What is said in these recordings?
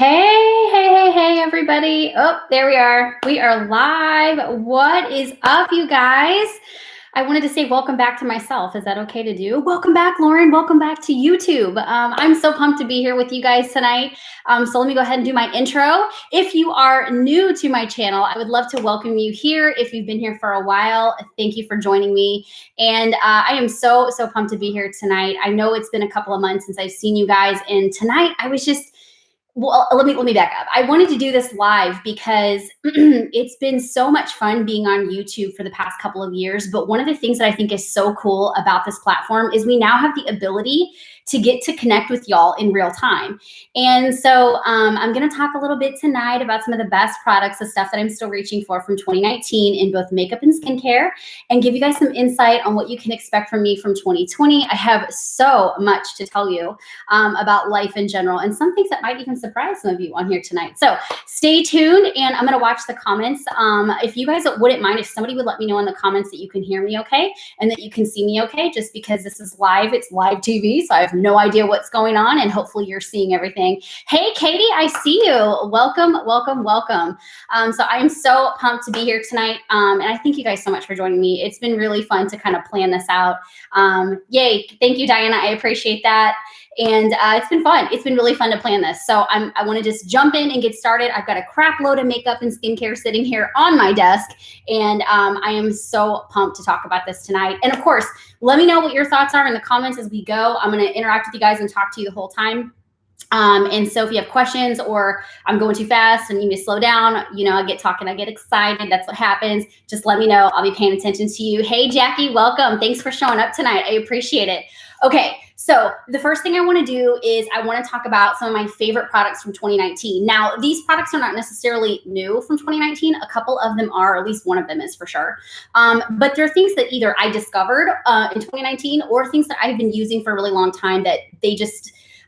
Hey, everybody. Oh, there we are. We are live. What is up, you guys? I wanted to say welcome back to myself. Is that okay to do? Welcome back, Lauren. Welcome back to YouTube. I'm so pumped to be here with you guys tonight. So let me go ahead and do my intro. If you are new to my channel, I would love to welcome you here. If you've been here for a while, thank you for joining me. And I am so pumped to be here tonight. I know it's been a couple of months since I've seen you guys. And tonight I was just let me back up. I wanted to do this live because it's been so much fun being on YouTube for the past couple of years. But one of the things that I think is so cool about this platform is we now have the ability to get to connect with y'all in real time. And so I'm going to talk a little bit tonight about some of the best products, the stuff that I'm still reaching for from 2019 in both makeup and skincare, and give you guys some insight on what you can expect from me from 2020. I have so much to tell you about life in general and some things that might even surprise some of you on here tonight. So stay tuned, and I'm going to watch the comments. If you guys wouldn't mind, if somebody would let me know in the comments that you can hear me okay and that you can see me okay, just because this is live, it's live TV, so I have no idea what's going on, and hopefully you're seeing everything. Hey, Katie, I see you. Welcome. So I'm so pumped to be here tonight, and I thank you guys so much for joining me. It's been really fun to kind of plan this out. Yay. Thank you, Diana. I appreciate that. And it's been fun. It's been really fun to plan this. So I want to just jump in and get started. I've got a crap load of makeup and skincare sitting here on my desk. And I am so pumped to talk about this tonight. And of course, let me know what your thoughts are in the comments as we go. I'm going to interact with you guys and talk to you the whole time. And so if you have questions or I'm going too fast and you need me to slow down, you know, I get talking, I get excited. That's what happens. Just let me know. I'll be paying attention to you. Hey, Jackie, welcome. Thanks for showing up tonight. I appreciate it. Okay, so the first thing I want to do is I want to talk about some of my favorite products from 2019. Now, these products are not necessarily new from 2019. A couple of them are, or at least one of them is for sure. But there are things that either I discovered in 2019 or things that I've been using for a really long time that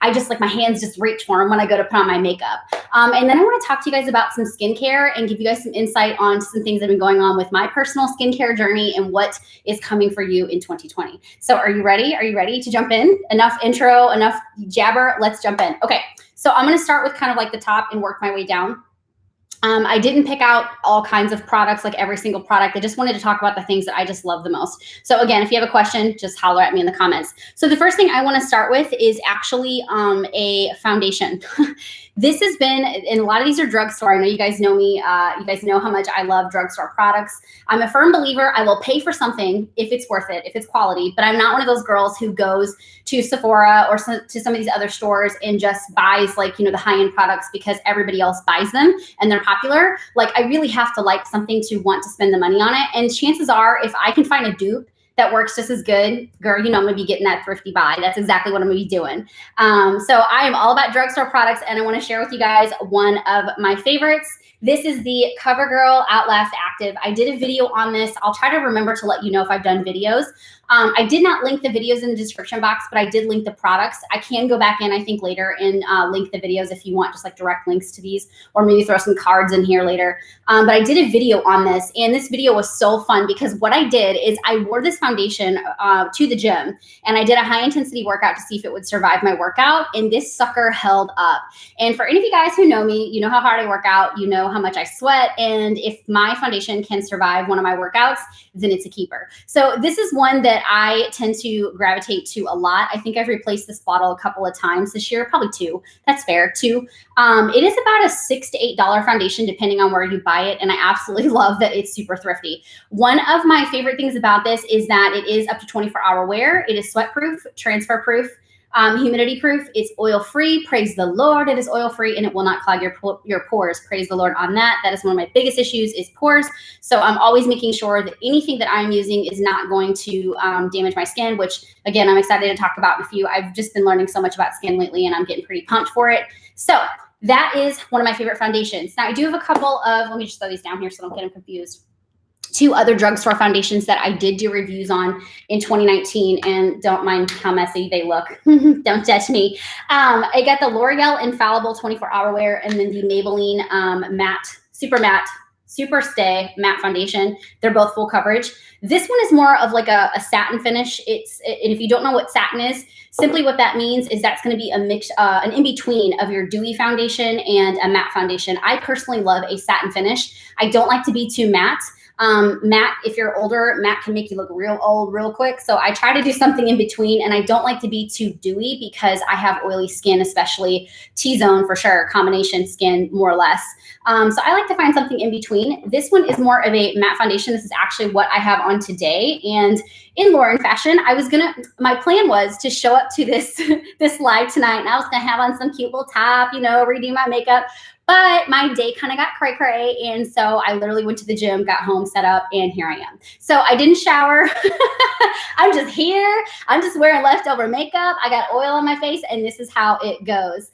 I just like my hands just reach for them when I go to put on my makeup. And then I want to talk to you guys about some skincare and give you guys some insight on some things that have been going on with my personal skincare journey and what is coming for you in 2020. So are you ready? Are you ready to jump in? Enough intro, enough jabber. Let's jump in. Okay, so I'm going to start with kind of like the top and work my way down. I didn't pick out all kinds of products, like every single product. I just wanted to talk about the things that I just love the most. So again, if you have a question, just holler at me in the comments. So the first thing I want to start with is actually a foundation. This has been, and a lot of these are drugstore. I know you guys know me. You guys know how much I love drugstore products. I'm a firm believer. I will pay for something if it's worth it, if it's quality, but I'm not one of those girls who goes to Sephora or to some of these other stores and just buys like, you know, the high-end products because everybody else buys them and they're popular. Like I really have to like something to want to spend the money on it. And chances are if I can find a dupe that works just as good, girl, you know, I'm gonna be getting that thrifty buy. That's exactly what I'm gonna be doing. So I am all about drugstore products, and I wanna share with you guys one of my favorites. This is the CoverGirl Outlast Active. I did a video on this. I'll try to remember to let you know if I've done videos. I did not link the videos in the description box, but I did link the products. I can go back in, I think, later and link the videos if you want just like direct links to these, or maybe throw some cards in here later. But I did a video on this, and this video was so fun because what I did is I wore this foundation to the gym, and I did a high intensity workout to see if it would survive my workout, and this sucker held up. And for any of you guys who know me, you know how hard I work out, you know how much I sweat, and if my foundation can survive one of my workouts, then it's a keeper. So this is one that I tend to gravitate to a lot. I think I've replaced this bottle a couple of times this year, probably two. That's fair, two. It is about a $6 to $8 foundation depending on where you buy it, and I absolutely love that it's super thrifty. One of my favorite things about this is that it is up to 24-hour wear. It is sweat proof, transfer proof, humidity proof. It's oil free. Praise the Lord. It is oil free and it will not clog your pores. Praise the Lord on that. That is one of my biggest issues is pores. So I'm always making sure that anything that I'm using is not going to damage my skin, which again, I'm excited to talk about in a few. I've just been learning so much about skin lately and I'm getting pretty pumped for it. So that is one of my favorite foundations. Now I do have a couple of, let me just throw these down here so I don't get them confused. Two other drugstore foundations that I did do reviews on in 2019, and don't mind how messy they look. Don't judge me. I got the L'Oreal Infallible 24-hour wear, and then the Maybelline matte, super matte Super Stay Matte Foundation. They're both full coverage. This one is more of like a satin finish. And if you don't know what satin is, simply what that means is that's going to be a mix, an in-between of your dewy foundation and a matte foundation. I personally love a satin finish. I don't like to be too matte. Matte, if you're older, matte can make you look real old real quick. So I try to do something in between, and I don't like to be too dewy because I have oily skin, especially T-zone for sure, combination skin more or less. So I like to find something in between. This one is more of a matte foundation. This is actually what I have on today. And in Lauren fashion, my plan was to show up to this live tonight, and I was gonna have on some cute little top, redo my makeup. But my day kind of got cray-cray, and so I literally went to the gym, got home, set up, and here I am. So I didn't shower. I'm just here. I'm just wearing leftover makeup. I got oil on my face, and this is how it goes.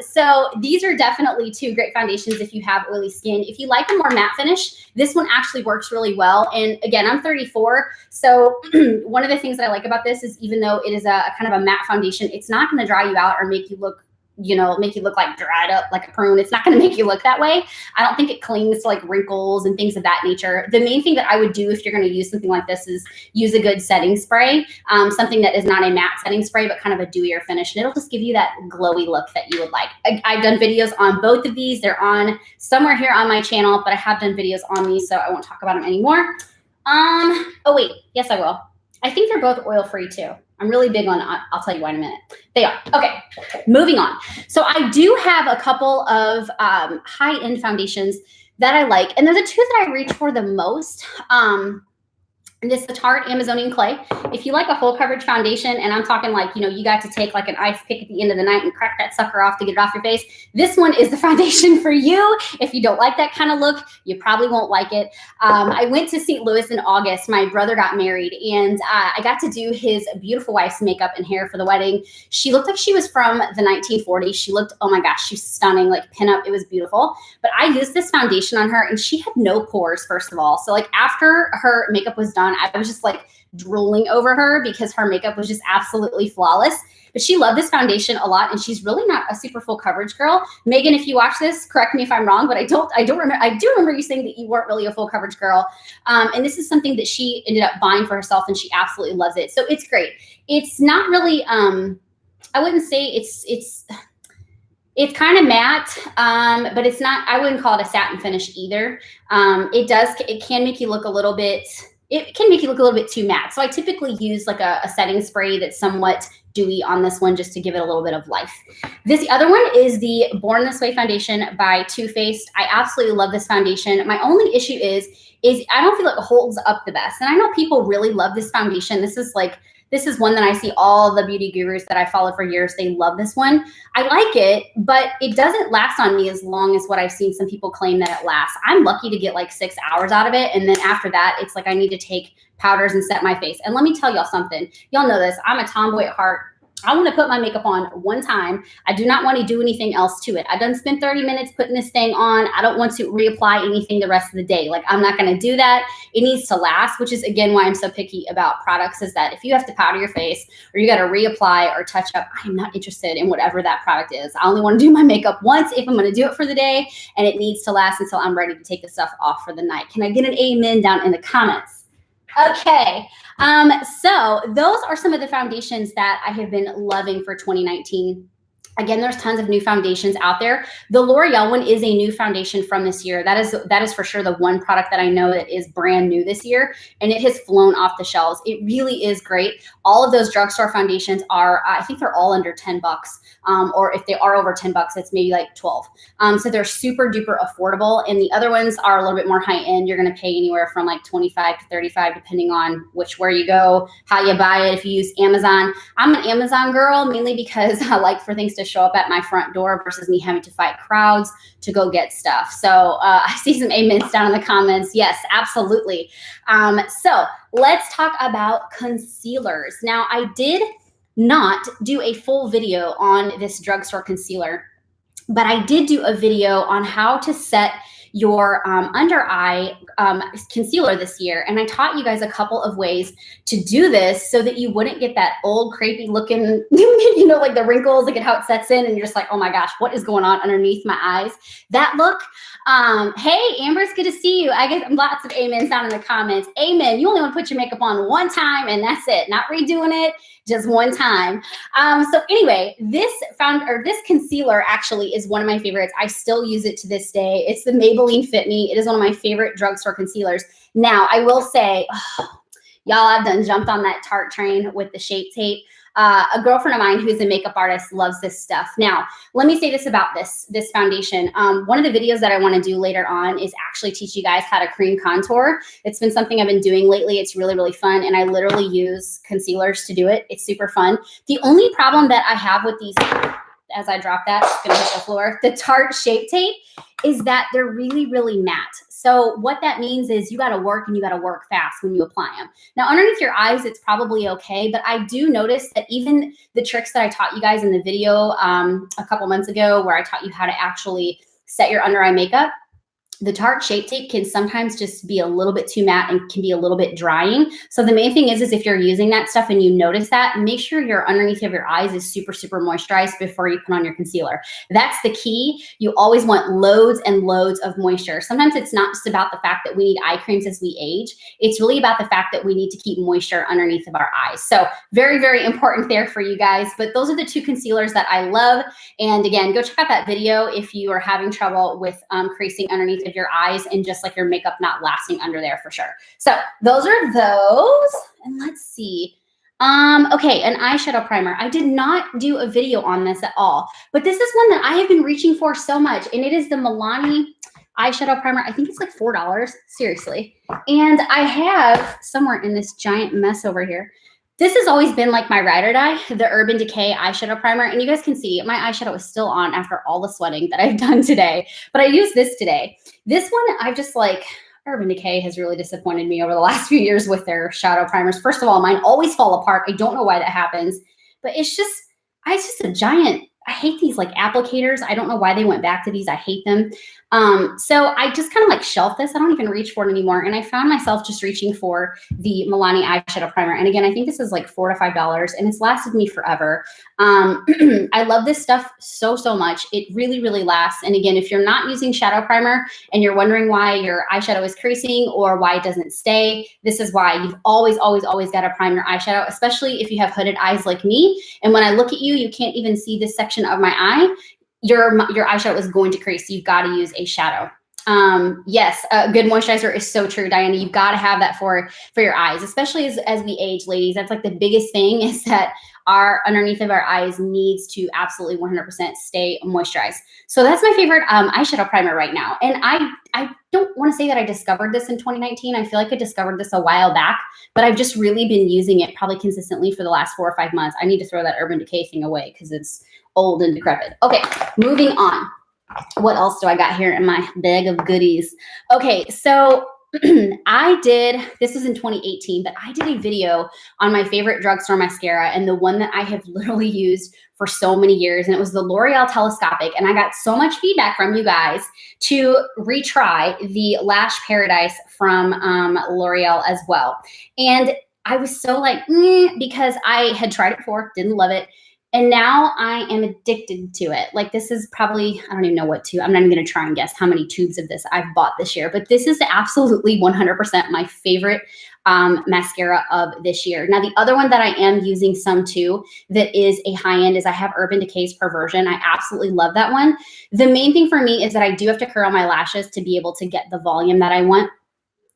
So these are definitely two great foundations if you have oily skin. If you like a more matte finish, this one actually works really well. And again, I'm 34, so one of the things that I like about this is even though it is a kind of a matte foundation, it's not going to dry you out or make you look like dried up like a prune. It's not going to make you look that way. I don't think it clings to like wrinkles and things of that nature. The main thing that I would do if you're going to use something like this is use a good setting spray, something that is not a matte setting spray, but kind of a dewier finish. And it'll just give you that glowy look that you would like. I've done videos on both of these. They're on somewhere here on my channel, but I have done videos on these, so I won't talk about them anymore. Oh wait, yes, I will. I think they're both oil-free too. I'm really big on, I'll tell you why in a minute. They are. Okay, moving on. So I do have a couple of high-end foundations that I like, and they're the two that I reach for the most. And this is the Tarte Amazonian Clay. If you like a full coverage foundation, and I'm talking like, you got to take like an ice pick at the end of the night and crack that sucker off to get it off your face, this one is the foundation for you. If you don't like that kind of look, you probably won't like it. I went to St. Louis in August. My brother got married, and I got to do his beautiful wife's makeup and hair for the wedding. She looked like she was from the 1940s. She looked, oh my gosh, she's stunning, like pinup. It was beautiful. But I used this foundation on her, and she had no pores, first of all. So like after her makeup was done, I was just like drooling over her because her makeup was just absolutely flawless. But she loved this foundation a lot, and she's really not a super full coverage girl. Megan, if you watch this, correct me if I'm wrong, but I do remember you saying that you weren't really a full coverage girl. And this is something that she ended up buying for herself, and she absolutely loves it. So it's great. It's not really, I wouldn't say it's kind of matte, but it's not, I wouldn't call it a satin finish either. It can make you look a little bit, too matte. So I typically use like a setting spray that's somewhat dewy on this one just to give it a little bit of life. This other one is the Born This Way foundation by Too Faced. I absolutely love this foundation. My only issue is I don't feel like it holds up the best. And I know people really love this foundation. This is one that I see all the beauty gurus that I follow for years. They love this one. I like it, but it doesn't last on me as long as what I've seen some people claim that it lasts. I'm lucky to get like 6 hours out of it. And then after that, it's like I need to take powders and set my face. And let me tell y'all something. Y'all know this. I'm a tomboy at heart. I want to put my makeup on one time. I do not want to do anything else to it. I done spent 30 minutes putting this thing on. I don't want to reapply anything the rest of the day. Like, I'm not going to do that. It needs to last, which is, again, why I'm so picky about products, is that if you have to powder your face or you got to reapply or touch up, I am not interested in whatever that product is. I only want to do my makeup once if I'm going to do it for the day, and it needs to last until I'm ready to take the stuff off for the night. Can I get an amen down in the comments? Okay, so those are some of the foundations that I have been loving for 2019. Again, there's tons of new foundations out there. The L'Oreal one is a new foundation from this year. That is for sure the one product that I know that is brand new this year, and it has flown off the shelves. It really is great. All of those drugstore foundations are, I think they're all under 10 bucks. Or if they are over 10 bucks, it's maybe like 12. So they're super duper affordable. And the other ones are a little bit more high end. You're going to pay anywhere from like 25 to 35, depending on where you go, how you buy it. If you use Amazon, I'm an Amazon girl mainly because I like for things to show up at my front door versus me having to fight crowds to go get stuff. So I see some amens down in the comments. Yes, absolutely. So let's talk about concealers. Now, I did not do a full video on this drugstore concealer, but I did do a video on how to set your under eye concealer this year. And I taught you guys a couple of ways to do this so that you wouldn't get that old crepey looking, you know, like the wrinkles, like how it sets in and you're just like, oh my gosh, what is going on underneath my eyes? That look. Hey, Amber, it's good to see you. I get lots of amens down in the comments. Amen. You only want to put your makeup on one time and that's it. Not redoing it, just one time. So anyway, this concealer actually is one of my favorites. I still use it to this day. It's the Maybelline Fit Me. It is one of my favorite drugstore concealers. Now, I will say, y'all, I've done jumped on that Tarte train with the Shape Tape. A girlfriend of mine who's a makeup artist loves this stuff. Now, let me say this about this foundation. One of the videos that I want to do later on is actually teach you guys how to cream contour. It's been something I've been doing lately. It's really, really fun. And I literally use concealers to do it. It's super fun. The only problem that I have with these, as I drop that, it's going to hit the floor, the Tarte Shape Tape, is that they're really, really matte. So what that means is you got to work and you got to work fast when you apply them. Now, underneath your eyes, it's probably okay, but I do notice that even the tricks that I taught you guys in the video a couple months ago where I taught you how to actually set your under eye makeup, the Tarte Shape Tape can sometimes just be a little bit too matte and can be a little bit drying. So the main thing is if you're using that stuff and you notice that, make sure your underneath of your eyes is super, super moisturized before you put on your concealer. That's the key. You always want loads and loads of moisture. Sometimes it's not just about the fact that we need eye creams as we age. It's really about the fact that we need to keep moisture underneath of our eyes. So very, very important there for you guys. But those are the two concealers that I love. And again, go check out that video if you are having trouble with creasing underneath of your eyes and just like your makeup not lasting under there for sure. So those are those. And let's see. Okay, an eyeshadow primer. I did not do a video on this at all, but this is one that I have been reaching for so much, and it is the Milani eyeshadow primer. I think it's like $4, seriously. And I have somewhere in this giant mess over here. This has always been like my ride or die, the Urban Decay eyeshadow primer. And you guys can see my eyeshadow is still on after all the sweating that I've done today. But I used this today. This one, I've just like, Urban Decay has really disappointed me over the last few years with their shadow primers. First of all, mine always fall apart. I don't know why that happens. But it's just a giant, I hate these like applicators. I don't know why they went back to these. I hate them. So I just kind of like shelved this. I don't even reach for it anymore. And I found myself just reaching for the Milani eyeshadow primer. And again, I think this is like $4 to $5 and it's lasted me forever. I love this stuff so, so much. It really, really lasts. And again, if you're not using shadow primer and you're wondering why your eyeshadow is creasing or why it doesn't stay, this is why. You've always, always, always got to prime your eyeshadow, especially if you have hooded eyes like me. And when I look at you, you can't even see this section of my eye. Your eyeshadow is going to crease. So you've got to use a shadow. Yes, good moisturizer is so true, Diana. You've got to have that for your eyes, especially as we age, ladies. That's like the biggest thing is that our underneath of our eyes needs to absolutely 100% stay moisturized. So that's my favorite eyeshadow primer right now. And I don't want to say that I discovered this in 2019. I feel like I discovered this a while back, but I've just really been using it probably consistently for the last 4 or 5 months. I need to throw that Urban Decay thing away because it's old and decrepit. Okay, moving on. What else do I got here in my bag of goodies? Okay, so this was in 2018, but I did a video on my favorite drugstore mascara and the one that I have literally used for so many years, and it was the L'Oreal Telescopic. And I got so much feedback from you guys to retry the Lash Paradise from L'Oreal as well. And I was so like, because I had tried it before, didn't love it. And now I am addicted to it. Like this is probably, I don't even know what tube. I'm not even going to try and guess how many tubes of this I've bought this year. But this is absolutely 100% my favorite mascara of this year. Now, the other one that I am using some too that is a high end is I have Urban Decay's Perversion. I absolutely love that one. The main thing for me is that I do have to curl my lashes to be able to get the volume that I want.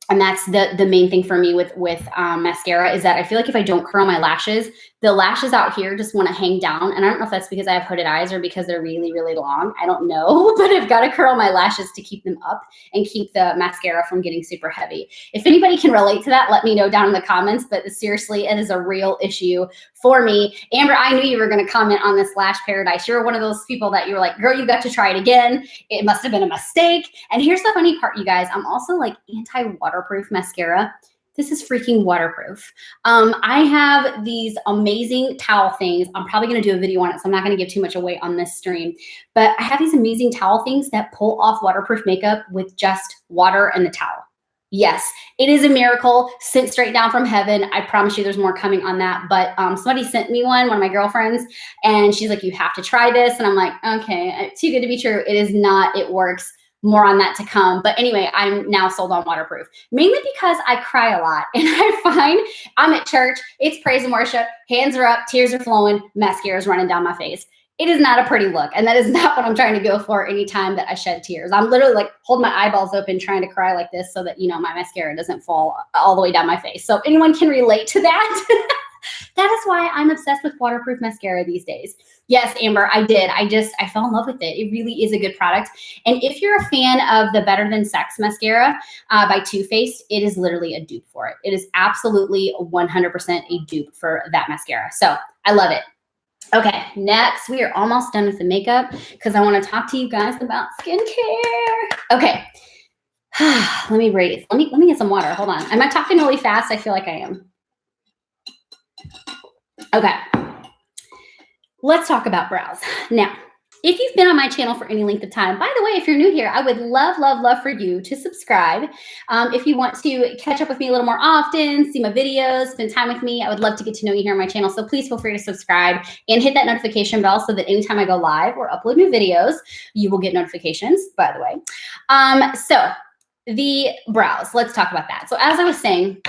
And that's the main thing for me with mascara is that I feel like if I don't curl my lashes, the lashes out here just want to hang down. And I don't know if that's because I have hooded eyes or because they're really, really long. I don't know, but I've got to curl my lashes to keep them up and keep the mascara from getting super heavy. If anybody can relate to that, let me know down in the comments. But seriously, it is a real issue for me. Amber, I knew you were going to comment on this Lash Paradise. You're one of those people that you're like, girl, you got to try it again. It must have been a mistake. And here's the funny part, you guys. I'm also like anti-waterproof mascara. this is freaking waterproof. I have these amazing towel things. I'm probably going to do a video on it, so I'm not going to give too much away on this stream. But I have these amazing towel things that pull off waterproof makeup with just water and the towel. Yes, it is a miracle sent straight down from heaven. I promise you there's more coming on that. But somebody sent me one of my girlfriends, and she's like, you have to try this. And I'm like, okay, too good to be true. It is not. It works. More on that to come. But anyway, I'm now sold on waterproof, mainly because I cry a lot. And I find I'm at church, it's praise and worship, hands are up, tears are flowing, mascara is running down my face. It is not a pretty look. And that is not what I'm trying to go for anytime that I shed tears. I'm literally like holding my eyeballs open, trying to cry like this so that, you know, my mascara doesn't fall all the way down my face. So anyone can relate to that. That is why I'm obsessed with waterproof mascara these days. Yes, Amber, I did. I fell in love with it. It really is a good product. And if you're a fan of the Better Than Sex mascara by Too Faced, it is literally a dupe for it. It is absolutely 100% a dupe for that mascara. So I love it. Okay, next, we are almost done with the makeup because I want to talk to you guys about skincare. Okay, let me breathe. Let me get some water. Hold on. Am I talking really fast? I feel like I am. Okay, let's talk about brows. Now, if you've been on my channel for any length of time, by the way, if you're new here, I would love, love, love for you to subscribe. If you want to catch up with me a little more often, see my videos, spend time with me, I would love to get to know you here on my channel. So please feel free to subscribe and hit that notification bell so that anytime I go live or upload new videos, you will get notifications, by the way. So the brows, let's talk about that. So as I was saying,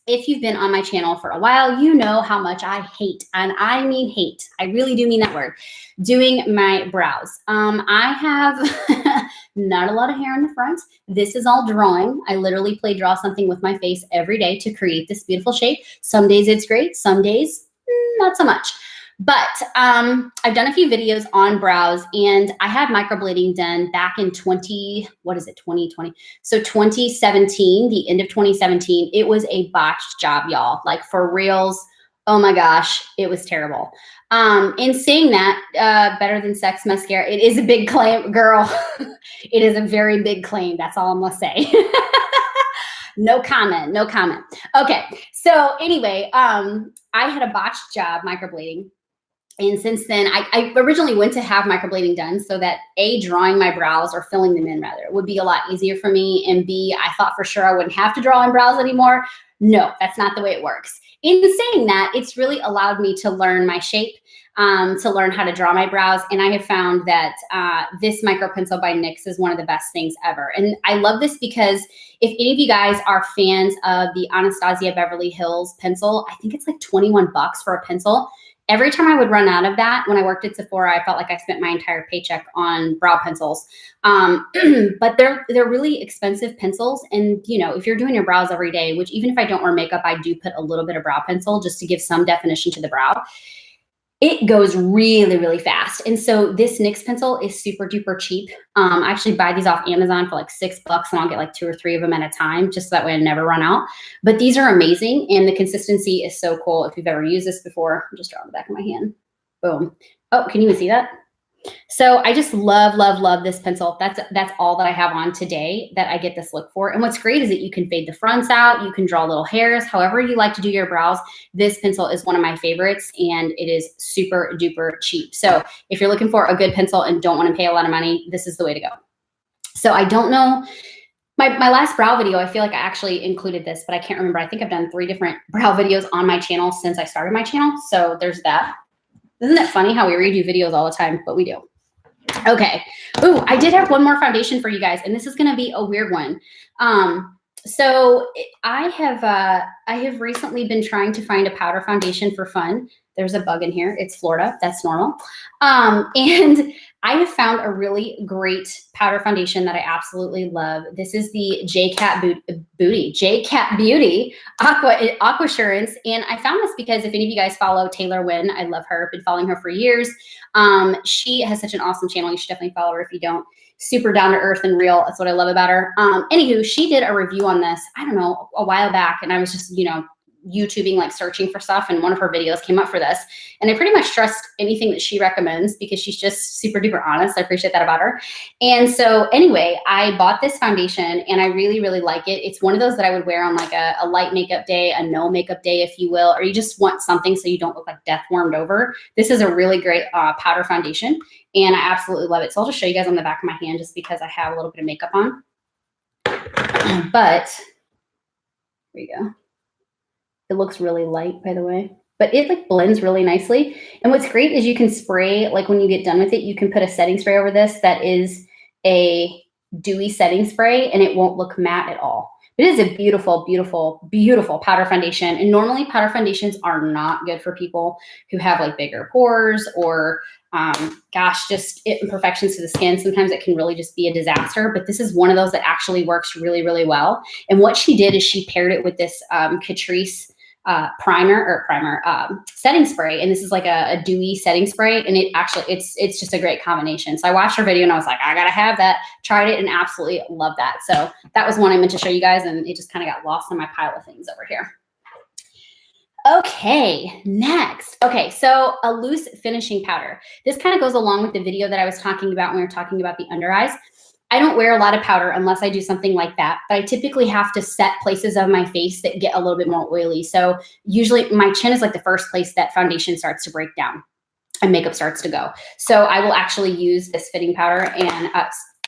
if you've been on my channel for a while, you know how much I hate, and I mean hate, I really do mean that word, doing my brows. I have not a lot of hair in the front. This is all drawing. I literally draw something with my face every day to create this beautiful shape. Some days it's great, some days not so much. But I've done a few videos on brows, and I had microblading done back in 2020. So 2017, the end of 2017, it was a botched job, y'all. Like for reals. Oh my gosh, it was terrible. In saying that, Better Than Sex mascara, it is a big claim, girl. It is a very big claim. That's all I'm gonna say. No comment, no comment. Okay, so anyway, I had a botched job microblading. And since then, I originally went to have microblading done so that A, drawing my brows or filling them in rather would be a lot easier for me. And B, I thought for sure I wouldn't have to draw in brows anymore. No, that's not the way it works. In saying that, it's really allowed me to learn my shape, to learn how to draw my brows. And I have found that this micro pencil by NYX is one of the best things ever. And I love this because if any of you guys are fans of the Anastasia Beverly Hills pencil, I think it's like 21 bucks for a pencil. Every time I would run out of that, when I worked at Sephora, I felt like I spent my entire paycheck on brow pencils. But they're really expensive pencils. And, you know, if you're doing your brows every day, which even if I don't wear makeup, I do put a little bit of brow pencil just to give some definition to the brow. It goes really, really fast. And so this NYX pencil is super duper cheap. I actually buy these off Amazon for like $6 and I'll get like 2 or 3 of them at a time, just so that way I never run out. But these are amazing and the consistency is so cool. If you've ever used this before, I'm just drawing the back of my hand. Boom. Oh, can you even see that? So I just love, love, love this pencil. That's all that I have on today that I get this look for. And what's great is that you can fade the fronts out. You can draw little hairs, however you like to do your brows. This pencil is one of my favorites and it is super duper cheap. So if you're looking for a good pencil and don't want to pay a lot of money, this is the way to go. So I don't know, my last brow video, I feel like I actually included this, but I can't remember. I think I've done 3 different brow videos on my channel since I started my channel. So there's that. Isn't it funny how we redo videos all the time, but we do. Okay. Ooh, I did have one more foundation for you guys, and this is going to be a weird one. So I have recently been trying to find a powder foundation for fun. There's a bug in here. It's Florida. That's normal. And I have found a really great powder foundation that I absolutely love. This is the J-Cat Beauty Aquassurance. And I found this because if any of you guys follow Taylor Wynn, I love her. I've been following her for years. She has such an awesome channel. You should definitely follow her if you don't. Super down to earth and real. That's what I love about her. Anywho, she did a review on this, I don't know, a while back. And I was just, you know, YouTubing, like searching for stuff, and one of her videos came up for this. And I pretty much trust anything that she recommends because she's just super duper honest. I appreciate that about her. And so anyway, I bought this foundation and I really, really like it. It's one of those that I would wear on like a light makeup day, a no makeup day, if you will, or you just want something so you don't look like death warmed over. This is a really great powder foundation and I absolutely love it. So I'll just show you guys on the back of my hand just because I have a little bit of makeup on. But there you go. It looks really light, by the way, but it like blends really nicely. And what's great is you can spray, like when you get done with it, you can put a setting spray over this that is a dewy setting spray and it won't look matte at all. It is a beautiful, beautiful, beautiful powder foundation. And normally powder foundations are not good for people who have like bigger pores or gosh, just imperfections to the skin. Sometimes it can really just be a disaster, but this is one of those that actually works really, really well. And what she did is she paired it with this Catrice setting spray. And this is like a dewy setting spray. And it actually, it's just a great combination. So I watched her video and I was like, I gotta have that. Tried it and absolutely love that. So that was one I meant to show you guys and it just kind of got lost in my pile of things over here. Okay, next. Okay, so a loose finishing powder. This kind of goes along with the video that I was talking about when we were talking about the under eyes. I don't wear a lot of powder unless I do something like that, but I typically have to set places of my face that get a little bit more oily. So usually my chin is like the first place that foundation starts to break down and makeup starts to go. So I will actually use this fitting powder and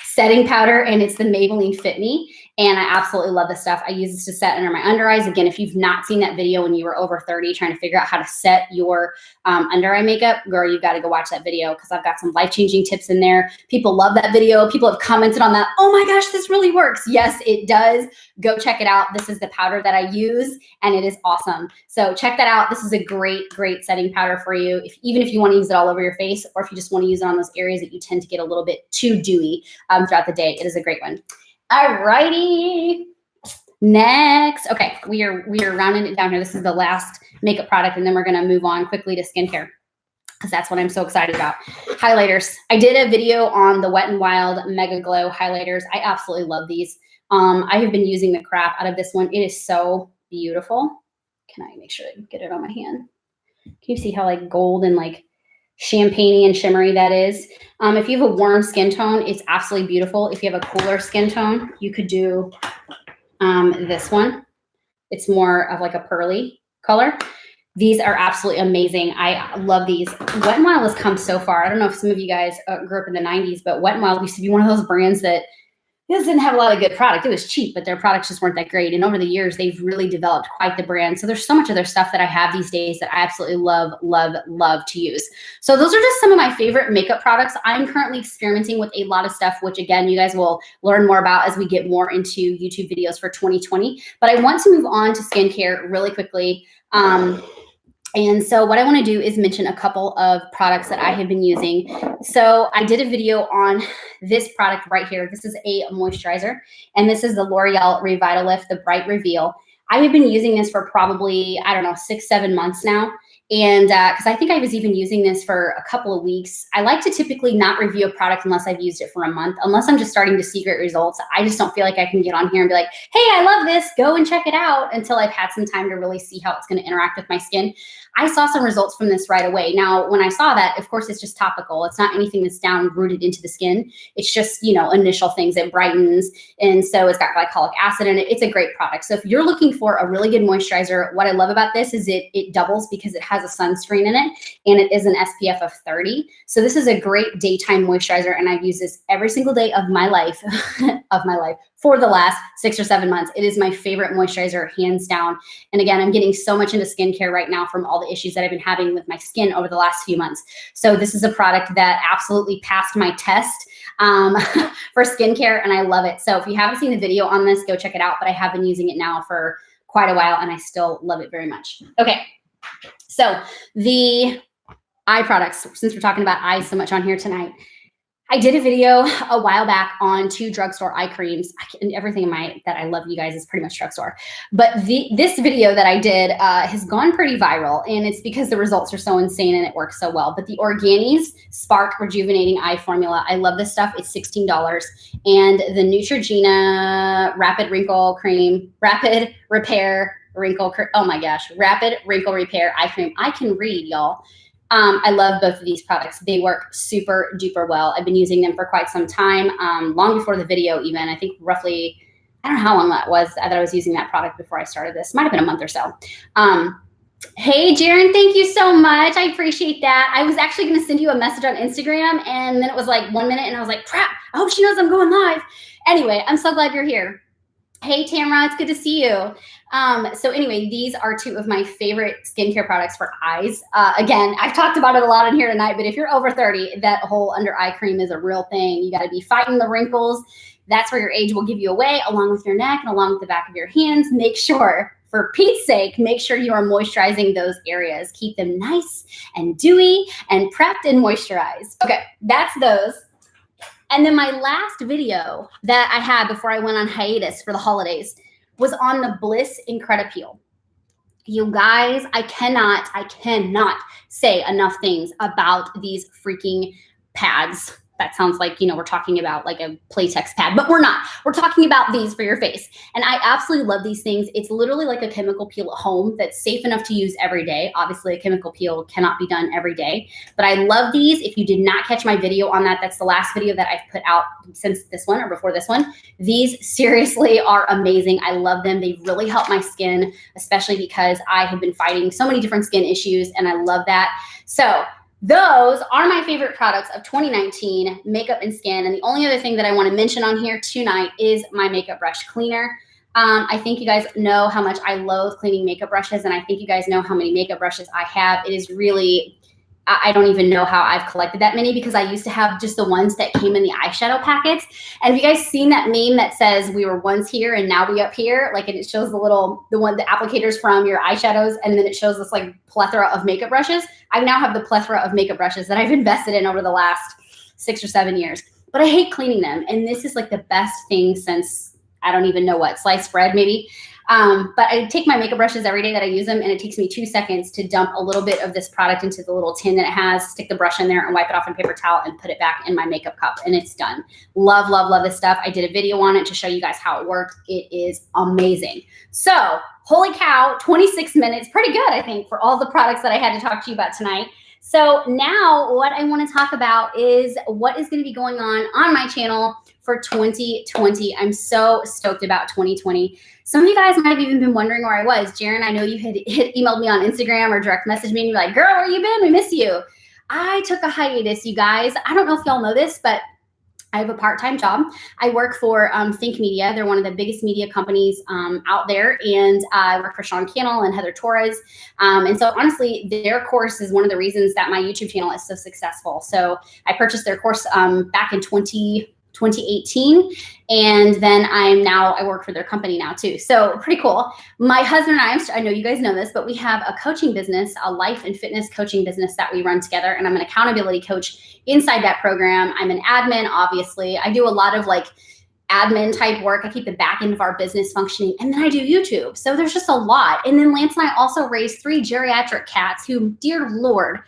setting powder, and it's the Maybelline Fit Me. And I absolutely love this stuff. I use this to set under my under eyes. Again, if you've not seen that video when you were over 30 trying to figure out how to set your under eye makeup, girl, you've got to go watch that video because I've got some life-changing tips in there. People love that video. People have commented on that. Oh my gosh, this really works. Yes, it does. Go check it out. This is the powder that I use and it is awesome. So check that out. This is a great, great setting powder for you. Even if you want to use it all over your face or if you just want to use it on those areas that you tend to get a little bit too dewy throughout the day, it is a great one. All righty. Next. Okay, we are rounding it down here. This is the last makeup product, and then we're going to move on quickly to skincare because that's what I'm so excited about. Highlighters. I did a video on the Wet n Wild Mega Glow highlighters. I absolutely love these. I have been using the crap out of this one. It is so beautiful. Can I make sure I get it on my hand? Can you see how like gold and like champagne-y and shimmery that is? If you have a warm skin tone, it's absolutely beautiful. If you have a cooler skin tone, you could do this one. It's more of like a pearly color. These are absolutely amazing. I love these. Wet n Wild has come so far. I don't know if some of you guys grew up in the 90s, but Wet n Wild used to be one of those brands that didn't have a lot of good product. It was cheap, but their products just weren't that great. And over the years, they've really developed quite the brand. So there's so much of their stuff that I have these days that I absolutely love, love, love to use. So those are just some of my favorite makeup products. I'm currently experimenting with a lot of stuff, which again, you guys will learn more about as we get more into YouTube videos for 2020. But I want to move on to skincare really quickly. And so what I want to do is mention a couple of products that I have been using. So I did a video on this product right here. This is a moisturizer, and this is the L'Oreal Revitalift, the Bright Reveal. I have been using this for probably, I don't know, 6-7 months now. And because I think I was even using this for a couple of weeks. I like to typically not review a product unless I've used it for a month, unless I'm just starting to see great results. I just don't feel like I can get on here and be like, hey, I love this, go and check it out, until I've had some time to really see how it's going to interact with my skin. I saw some results from this right away. Now, when I saw that, of course, it's just topical. It's not anything that's down rooted into the skin. It's just, you know, initial things. It brightens. And so it's got glycolic acid in it. It's a great product. So if you're looking for a really good moisturizer, what I love about this is it doubles because it has a sunscreen in it and it is an SPF of 30. So this is a great daytime moisturizer. And I've used this every single day of my life, for the last 6 or 7 months. It is my favorite moisturizer, hands down. And again, I'm getting so much into skincare right now from all the issues that I've been having with my skin over the last few months. So this is a product that absolutely passed my test for skincare, and I love it. So if you haven't seen the video on this, go check it out. But I have been using it now for quite a while, and I still love it very much. Okay, so the eye products, since we're talking about eyes so much on here tonight, I did a video a while back on 2 drugstore eye creams. And everything that I love, you guys, is pretty much drugstore. But this video that I did has gone pretty viral, and it's because the results are so insane and it works so well. But the Organi's Spark Rejuvenating Eye Formula, I love this stuff. It's $16. And the Neutrogena Rapid Wrinkle Cream, Rapid Repair oh my gosh, Rapid Wrinkle Repair Eye Cream. I can read, y'all. I love both of these products. They work super duper well. I've been using them for quite some time, long before the video even. I think roughly, I don't know how long that was that I was using that product before I started this. Might have been a month or so. Hey, Jaren, thank you so much. I appreciate that. I was actually going to send you a message on Instagram, and then it was like 1 minute, and I was like, crap, I hope she knows I'm going live. Anyway, I'm so glad you're here. Hey, Tamara, it's good to see you. So anyway, these are two of my favorite skincare products for eyes. Again, I've talked about it a lot in here tonight, but if you're over 30, that whole under eye cream is a real thing. You got to be fighting the wrinkles. That's where your age will give you away, along with your neck and along with the back of your hands. Make sure, for Pete's sake, make sure you are moisturizing those areas. Keep them nice and dewy and prepped and moisturized. Okay, that's those. And then my last video that I had before I went on hiatus for the holidays was on the Bliss Incredipeel. You guys, I cannot say enough things about these freaking pads. That sounds like, you know, we're talking about like a Playtex pad, but we're not. We're talking about these for your face. And I absolutely love these things. It's literally like a chemical peel at home that's safe enough to use every day. Obviously, a chemical peel cannot be done every day, but I love these. If you did not catch my video on that, that's the last video that I've put out since this one or before this one. These seriously are amazing. I love them. They really help my skin, especially because I have been fighting so many different skin issues, and I love that. So those are my favorite products of 2019, makeup and skin. And the only other thing that I want to mention on here tonight is my makeup brush cleaner. I think you guys know how much I loathe cleaning makeup brushes, and I think you guys know how many makeup brushes I have. It is really, I don't even know how I've collected that many, because I used to have just the ones that came in the eyeshadow packets. And have you guys seen that meme that says we were once here and now we up here? Like, and it shows the applicators from your eyeshadows, and then it shows this like plethora of makeup brushes. I now have the plethora of makeup brushes that I've invested in over the last 6 or 7 years, but I hate cleaning them. And this is like the best thing since, I don't even know what, sliced bread maybe. But I take my makeup brushes every day that I use them, and it takes me 2 seconds to dump a little bit of this product into the little tin that it has, stick the brush in there and wipe it off in a paper towel and put it back in my makeup cup, and it's done. Love, love, love this stuff. I did a video on it to show you guys how it works. It is amazing. So holy cow, 26 minutes, pretty good, I think, for all the products that I had to talk to you about tonight. So now what I want to talk about is what is going to be going on my channel for 2020. I'm so stoked about 2020. Some of you guys might have even been wondering where I was. Jaren, I know you had emailed me on Instagram or direct messaged me and you're like, girl, where you been? We miss you. I took a hiatus, you guys. I don't know if y'all know this, but I have a part-time job. I work for Think Media. They're one of the biggest media companies out there. And I work for Sean Cannell and Heather Torres. And so honestly, their course is one of the reasons that my YouTube channel is so successful. So I purchased their course back in 2018. And then I work for their company now too. So pretty cool. My husband and I know you guys know this, but we have a coaching business, a life and fitness coaching business that we run together. And I'm an accountability coach inside that program. I'm an admin, obviously. I do a lot of like admin type work. I keep the back end of our business functioning, and then I do YouTube. So there's just a lot. And then Lance and I also raise 3 geriatric cats who, dear Lord,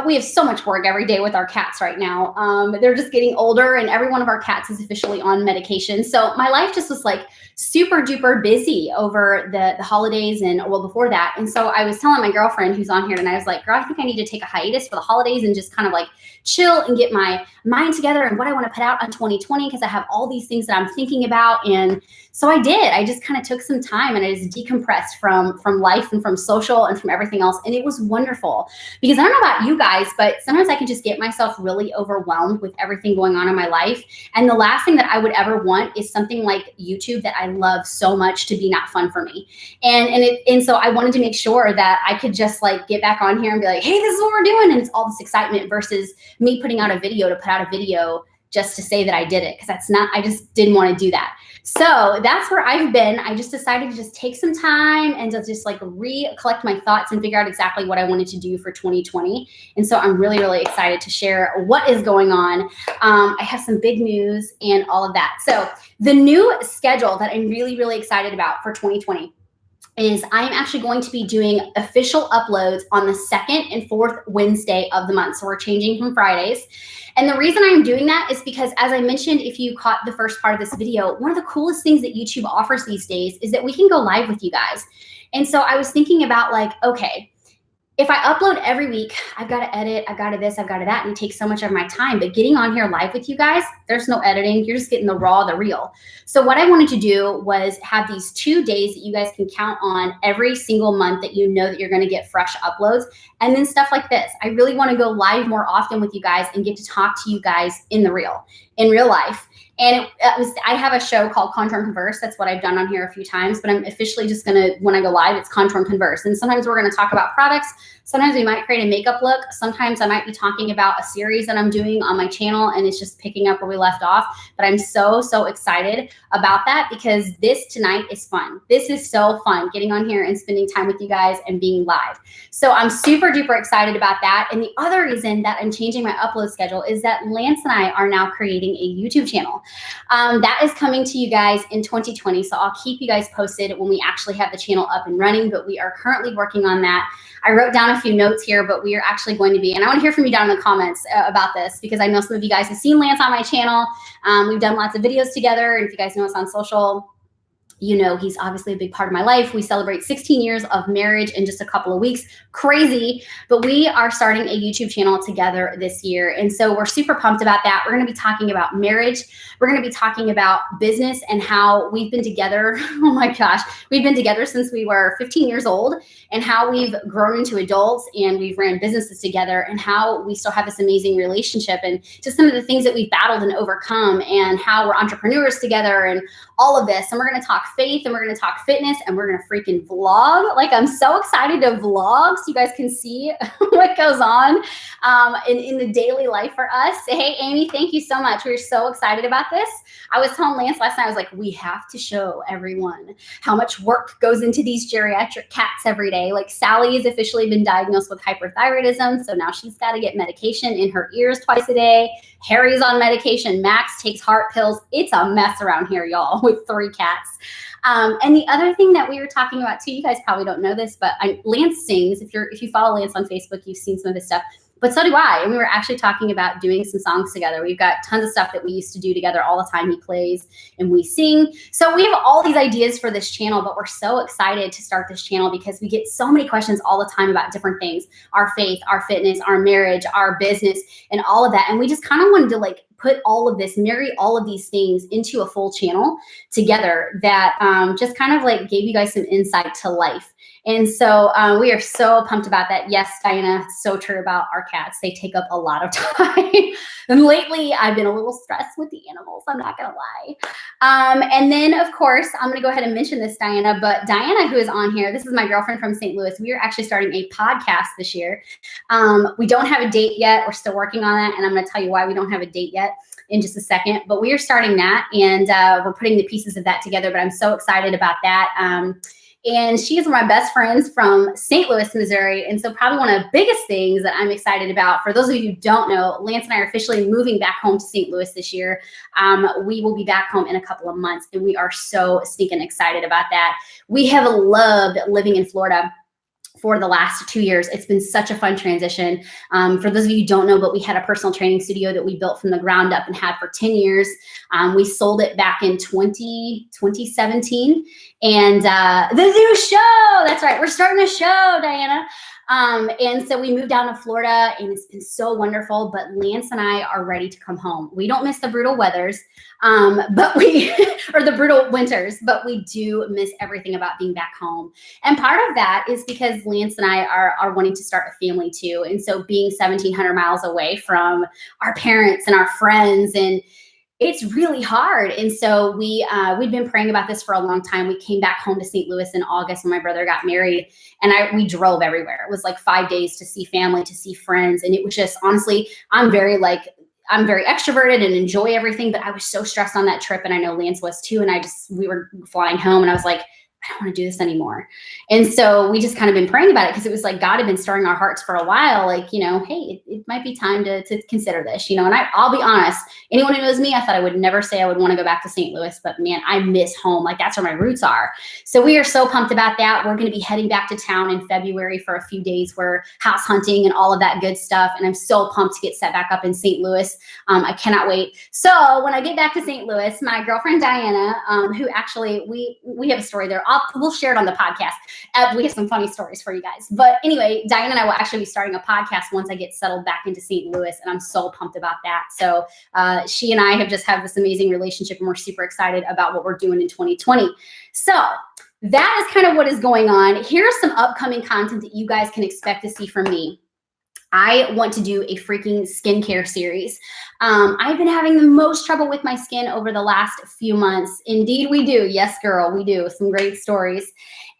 we have so much work every day with our cats right now. They're just getting older, and every one of our cats is officially on medication. So my life just was like super duper busy over the holidays and well before that. And so I was telling my girlfriend who's on here, and I was like, girl, I think I need to take a hiatus for the holidays and just kind of like chill and get my mind together and what I want to put out on 2020, because I have all these things that I'm thinking about. And so I did. I just kind of took some time and I just decompressed from life and from social and from everything else. And it was wonderful, because I don't know about you guys, but sometimes I can just get myself really overwhelmed with everything going on in my life. And the last thing that I would ever want is something like YouTube that I love so much to be not fun for me. And so I wanted to make sure that I could just like get back on here and be like, hey, this is what we're doing. And it's all this excitement versus me putting out a video to put out a video just to say that I did it, because I just didn't want to do that. So that's where I've been. I just decided to just take some time and to just like recollect my thoughts and figure out exactly what I wanted to do for 2020. And so I'm really, really excited to share what is going on. I have some big news and all of that. So the new schedule that I'm really, really excited about for 2020. is I'm actually going to be doing official uploads on the 2nd and 4th Wednesday of the month. So we're changing from Fridays. And the reason I'm doing that is because, as I mentioned, if you caught the first part of this video, one of the coolest things that YouTube offers these days is that we can go live with you guys. And so I was thinking about like, okay, if I upload every week, I've got to edit, I've got to this, I've got to that, and it takes so much of my time. But getting on here live with you guys, there's no editing. You're just getting the raw, the real. So what I wanted to do was have these 2 days that you guys can count on every single month that you know that you're going to get fresh uploads. And then stuff like this. I really want to go live more often with you guys and get to talk to you guys in real life. And I have a show called Contour Converse. That's what I've done on here a few times, but I'm officially just gonna, when I go live, it's Contour Converse. And sometimes we're gonna talk about products. Sometimes we might create a makeup look. Sometimes I might be talking about a series that I'm doing on my channel and it's just picking up where we left off. But I'm so excited about that because this tonight is fun. This is so fun, getting on here and spending time with you guys and being live. So I'm super duper excited about that. And the other reason that I'm changing my upload schedule is that Lance and I are now creating a YouTube channel. That is coming to you guys in 2020. So I'll keep you guys posted when we actually have the channel up and running, but we are currently working on that. I wrote down a few notes here, but we are actually going to be, and I want to hear from you down in the comments about this because I know some of you guys have seen Lance on my channel. We've done lots of videos together. And if you guys know us on social, you know, he's obviously a big part of my life. We celebrate 16 years of marriage in just a couple of weeks. Crazy. But we are starting a YouTube channel together this year. And so we're super pumped about that. We're going to be talking about marriage. We're going to be talking about business and how we've been together. Oh my gosh. We've been together since we were 15 years old and how we've grown into adults and we've ran businesses together and how we still have this amazing relationship and just some of the things that we've battled and overcome and how we're entrepreneurs together and all of this. And we're going to talk faith and we're going to talk fitness and we're going to freaking vlog. Like, I'm so excited to vlog so you guys can see what goes on in the daily life for us. Hey, Amy, thank you so much. We're so excited about this. I was telling Lance last night, I was like, we have to show everyone how much work goes into these geriatric cats every day. Like, Sally has officially been diagnosed with hyperthyroidism. So now she's got to get medication in her ears twice a day. Harry's on medication. Max takes heart pills. It's a mess around here, y'all, with 3 cats. And the other thing that we were talking about too, you guys probably don't know this, but Lance sings. If you follow Lance on Facebook, you've seen some of his stuff. But so do I. And we were actually talking about doing some songs together. We've got tons of stuff that we used to do together all the time. He plays and we sing. So we have all these ideas for this channel, but we're so excited to start this channel because we get so many questions all the time about different things, our faith, our fitness, our marriage, our business, and all of that. And we just kind of wanted to like put all of this, marry all of these things into a full channel together that just kind of like gave you guys some insight to life. And so we are so pumped about that. Yes, Diana, so true about our cats. They take up a lot of time. And lately, I've been a little stressed with the animals. I'm not going to lie. And then, of course, I'm going to go ahead and mention this, Diana. But Diana, who is on here, this is my girlfriend from St. Louis. We are actually starting a podcast this year. We don't have a date yet. We're still working on that. And I'm going to tell you why we don't have a date yet in just a second. But we are starting that. And we're putting the pieces of that together. But I'm so excited about that. And she is one of my best friends from St. Louis, Missouri. And so probably one of the biggest things that I'm excited about, for those of you who don't know, Lance and I are officially moving back home to St. Louis this year. We will be back home in a couple of months, and we are so stinking excited about that. We have loved living in Florida for the last 2 years. It's been such a fun transition. For those of you who don't know, but we had a personal training studio that we built from the ground up and had for 10 years. We sold it back in 2017. And the new show, that's right. We're starting a show, Diana. And so we moved down to Florida and it's been so wonderful, but Lance and I are ready to come home. We don't miss the brutal weathers, or the brutal winters, but we do miss everything about being back home. And part of that is because Lance and I are wanting to start a family too. And so being 1,700 miles away from our parents and our friends, and it's really hard. And so we've been praying about this for a long time. We came back home to St. Louis in August when my brother got married, and we drove everywhere. It was like 5 days to see family, to see friends. And it was just, honestly, I'm very extroverted and enjoy everything, but I was so stressed on that trip. And I know Lance was too. And we were flying home and I was like, I don't want to do this anymore. And so we just kind of been praying about it because it was like God had been stirring our hearts for a while. Like, you know, hey, it might be time to consider this, you know. And I'll be honest, anyone who knows me, I thought I would never say I would want to go back to St. Louis, but man, I miss home. Like that's where my roots are. So we are so pumped about that. We're going to be heading back to town in February for a few days. We're house hunting and all of that good stuff. And I'm so pumped to get set back up in St. Louis. I cannot wait. So when I get back to St. Louis, my girlfriend Diana, who actually we have a story there. We'll share it on the podcast. We have some funny stories for you guys. But anyway, Diana and I will actually be starting a podcast once I get settled back into St. Louis, and I'm so pumped about that. So she and I have just had this amazing relationship, and we're super excited about what we're doing in 2020. So that is kind of what is going on. Here's some upcoming content that you guys can expect to see from me. I want to do a freaking skincare series. I've been having the most trouble with my skin over the last few months. Indeed, we do. Yes, girl, we do. Some great stories.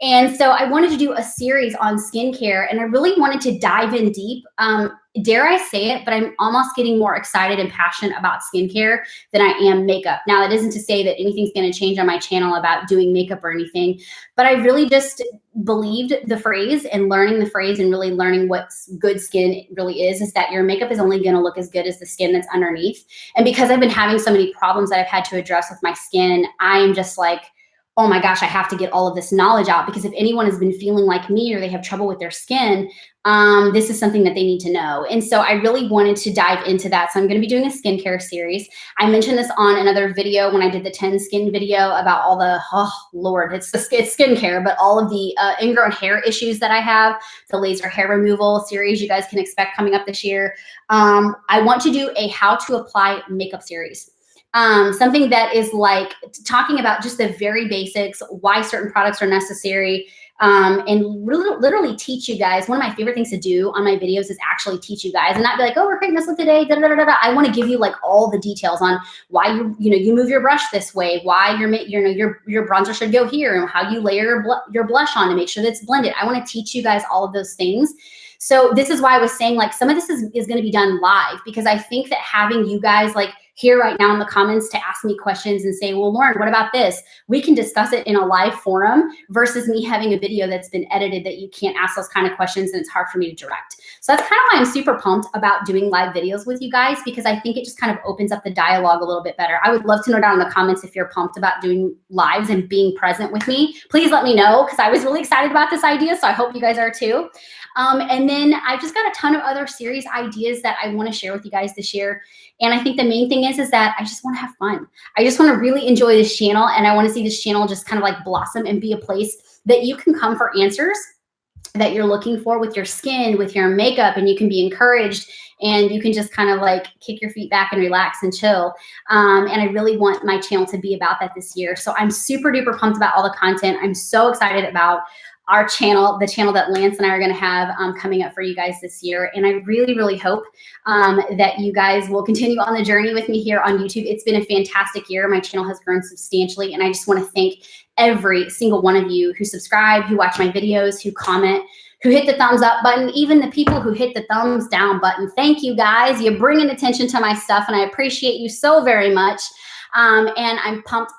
And so I wanted to do a series on skincare, and I really wanted to dive in deep. Dare I say it, but I'm almost getting more excited and passionate about skincare than I am makeup. Now, that isn't to say that anything's going to change on my channel about doing makeup or anything, but I really just believed the phrase and learning the phrase and really learning what good skin really is that your makeup is only going to look as good as the skin that's underneath. And because I've been having so many problems that I've had to address with my skin, I am just like, oh my gosh, I have to get all of this knowledge out, because if anyone has been feeling like me or they have trouble with their skin, this is something that they need to know. And so I really wanted to dive into that. So I'm going to be doing a skincare series. I mentioned this on another video when I did the 10 skin video about all the, oh Lord, it's skincare, but all of the ingrown hair issues that I have, the laser hair removal series you guys can expect coming up this year. I want to do a how to apply makeup series. Something that is like talking about just the very basics, why certain products are necessary, and really, literally teach you guys. One of my favorite things to do on my videos is actually teach you guys and not be like, oh, we're creating this look today. Da, da, da, da, da. I want to give you like all the details on why you move your brush this way, why your bronzer should go here, and how you layer your blush on to make sure that it's blended. I want to teach you guys all of those things. So this is why I was saying like some of this is going to be done live, because I think that having you guys like here right now in the comments to ask me questions and say, well, Lauren, what about this? We can discuss it in a live forum versus me having a video that's been edited that you can't ask those kind of questions and it's hard for me to direct. So that's kind of why I'm super pumped about doing live videos with you guys, because I think it just kind of opens up the dialogue a little bit better. I would love to know down in the comments if you're pumped about doing lives and being present with me. Please let me know, because I was really excited about this idea. So I hope you guys are too. And then I've just got a ton of other series ideas that I want to share with you guys this year. And I think the main thing is that I just want to have fun. I just want to really enjoy this channel, and I want to see this channel just kind of like blossom and be a place that you can come for answers that you're looking for with your skin, with your makeup, and you can be encouraged, and you can just kind of like kick your feet back and relax and chill. And I really want my channel to be about that this year. So I'm super duper pumped about all the content. I'm so excited about our channel, the channel that Lance and I are going to have coming up for you guys this year. And I really, really hope that you guys will continue on the journey with me here on YouTube. It's been a fantastic year. My channel has grown substantially. And I just want to thank every single one of you who subscribe, who watch my videos, who comment, who hit the thumbs up button, even the people who hit the thumbs down button. Thank you guys. You're bringing attention to my stuff, and I appreciate you so very much. And I'm pumped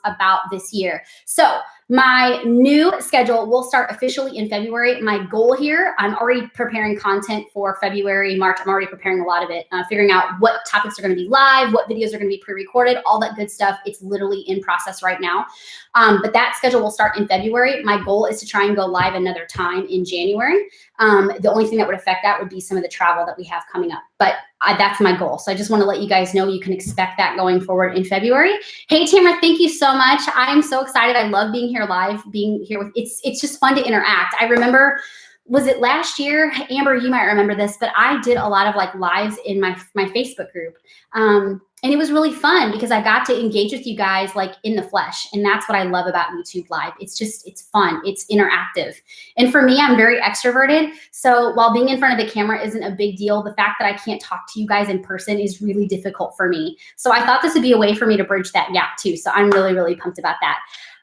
about this year. So my new schedule will start officially in February. My goal here, I'm already preparing content for February, March. I'm already preparing a lot of it, figuring out what topics are going to be live, what videos are going to be pre-recorded, all that good stuff. It's literally in process right now. But that schedule will start in February. My goal is to try and go live another time in January. The only thing that would affect that would be some of the travel that we have coming up. But that's my goal. So I just want to let you guys know you can expect that going forward in February. Hey, Tamara, thank you so much. I am so excited. I love being here live, being here with, it's just fun to interact. I remember, was it last year? Amber, you might remember this, but I did a lot of like lives in my Facebook group. And it was really fun because I got to engage with you guys like in the flesh. And that's what I love about YouTube Live. It's fun. It's interactive. And for me, I'm very extroverted. So while being in front of the camera isn't a big deal, the fact that I can't talk to you guys in person is really difficult for me. So I thought this would be a way for me to bridge that gap too. So I'm really, really pumped about that.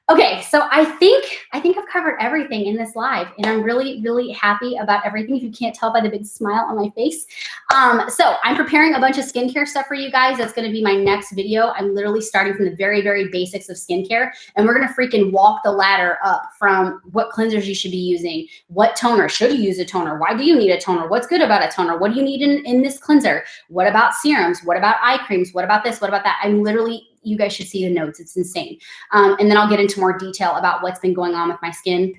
Okay, so I think I've covered everything in this live, and I'm really, really happy about everything. If you can't tell by the big smile on my face. So I'm preparing a bunch of skincare stuff for you guys. That's going to be my next video. I'm literally starting from the very, very basics of skincare, and we're going to freaking walk the ladder up from what cleansers you should be using, what toner, should you use a toner, why do you need a toner, what's good about a toner, what do you need in this cleanser, what about serums, what about eye creams, what about this, what about that. I'm literally, you guys should see the notes. It's insane. And then I'll get into more detail about what's been going on with my skin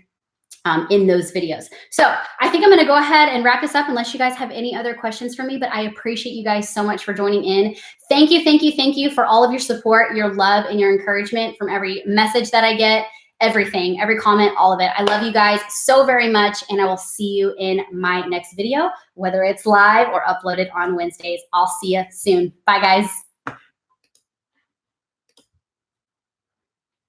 in those videos. So I think I'm going to go ahead and wrap this up unless you guys have any other questions for me, but I appreciate you guys so much for joining in. Thank you, thank you, thank you for all of your support, your love, and your encouragement from every message that I get, everything, every comment, all of it. I love you guys so very much, and I will see you in my next video, whether it's live or uploaded on Wednesdays. I'll see you soon. Bye, guys.